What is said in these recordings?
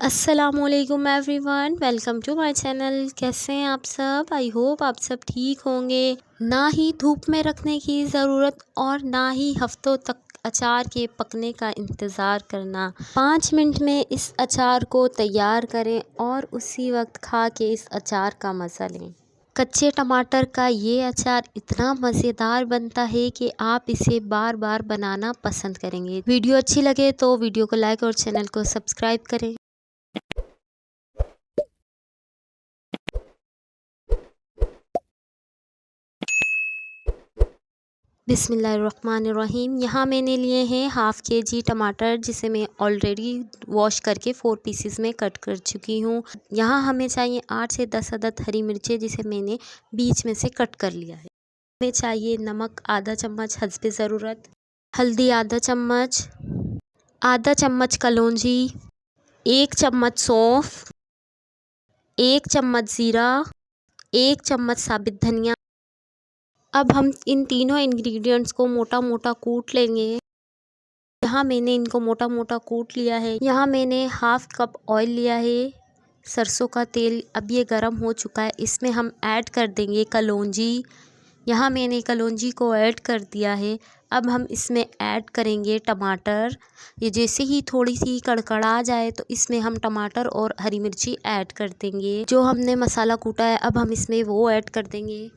अस्सलामुअलैकुम everyone, welcome to my channel. कैसे हैं आप सब? आई होप आप सब ठीक होंगे। ना ही धूप में रखने की ज़रूरत और ना ही हफ्तों तक अचार के पकने का इंतज़ार करना। 5 मिनट में इस अचार को तैयार करें और उसी वक्त खा के इस अचार का मज़ा लें। कच्चे टमाटर का ये अचार इतना मज़ेदार बनता है कि आप इसे बार बार बनाना पसंद करेंगे। वीडियो अच्छी लगे तो वीडियो को लाइक और चैनल को सब्सक्राइब करें। बिस्मिल्लाहिर्रहमानिर्रहीम। यहाँ मैंने लिए हैं हाफ़ केजी टमाटर, जिसे मैं ऑलरेडी वॉश करके 4 पीसेस में कट कर चुकी हूँ। यहाँ हमें चाहिए 8 से 10 अदद हरी मिर्चें, जिसे मैंने बीच में से कट कर लिया है। हमें चाहिए नमक आधा चम्मच हस्बे ज़रूरत, हल्दी आधा चम्मच कलौंजी, 1 चम्मच सौंफ, 1 चम्मच ज़ीरा, 1 चम्मच साबित धनिया। अब हम इन तीनों इंग्रेडिएंट्स को मोटा मोटा कूट लेंगे। यहाँ मैंने इनको मोटा मोटा कूट लिया है। यहाँ मैंने हाफ़ कप ऑयल लिया है, सरसों का तेल। अब ये गर्म हो चुका है, इसमें हम ऐड कर देंगे कलौंजी। यहाँ मैंने कलौंजी को ऐड कर दिया है। अब हम इसमें ऐड करेंगे टमाटर। ये जैसे ही थोड़ी सी कड़कड़ा जाए तो इसमें हम टमाटर और हरी मिर्ची ऐड कर देंगे। जो हमने मसाला कूटा है अब हम इसमें वो ऐड कर देंगे।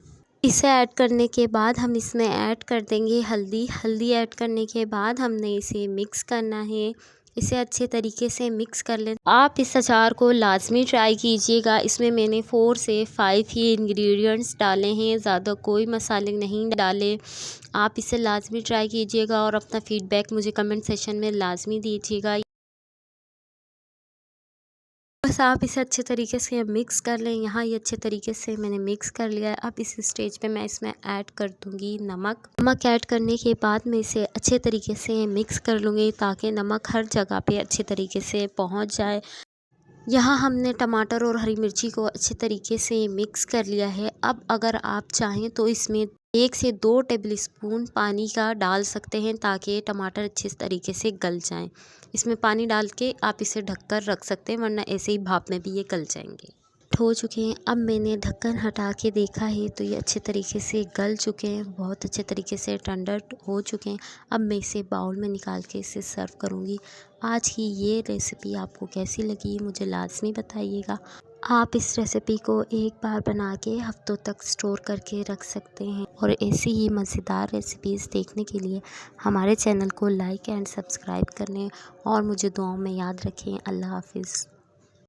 इसे ऐड करने के बाद हम इसमें ऐड कर देंगे हल्दी ऐड करने के बाद हमने इसे मिक्स करना है। इसे अच्छे तरीके से मिक्स कर लें। आप इस अचार को लाजमी ट्राई कीजिएगा। इसमें मैंने 4 से 5 ही इंग्रेडिएंट्स डाले हैं, ज़्यादा कोई मसाले नहीं डाले। आप इसे लाजमी ट्राई कीजिएगा और अपना फ़ीडबैक मुझे कमेंट सेशन में लाजमी दीजिएगा। बस आप इसे अच्छे तरीके से मिक्स कर लें। यहाँ ये अच्छे तरीके से मैंने मिक्स कर लिया है। अब इस स्टेज पे मैं इसमें ऐड कर दूँगी नमक ऐड करने के बाद मैं इसे अच्छे तरीके से मिक्स कर लूँगी ताकि नमक हर जगह पे अच्छे तरीके से पहुँच जाए। यहाँ हमने टमाटर और हरी मिर्ची को अच्छे तरीके से मिक्स कर लिया है। अब अगर आप चाहें तो इसमें 1 से 2 टेबल स्पून पानी का डाल सकते हैं ताकि टमाटर अच्छे तरीके से गल जाएं। इसमें पानी डाल के आप इसे ढककर रख सकते हैं, वरना ऐसे ही भाप में भी ये गल जाएंगे। हो चुके हैं। अब मैंने ढक्कन हटा के देखा है तो ये अच्छे तरीके से गल चुके हैं, बहुत अच्छे तरीके से टेंडर हो चुके हैं। अब मैं इसे बाउल में निकाल के इसे सर्व करूँगी। आज की ये रेसिपी आपको कैसी लगी मुझे लाजमी बताइएगा। आप इस रेसिपी को एक बार बना के हफ्तों तक स्टोर करके रख सकते हैं। और ऐसी ही मज़ेदार रेसिपीज़ देखने के लिए हमारे चैनल को लाइक एंड सब्सक्राइब करें और मुझे दुआओं में याद रखें। अल्लाह हाफिज़।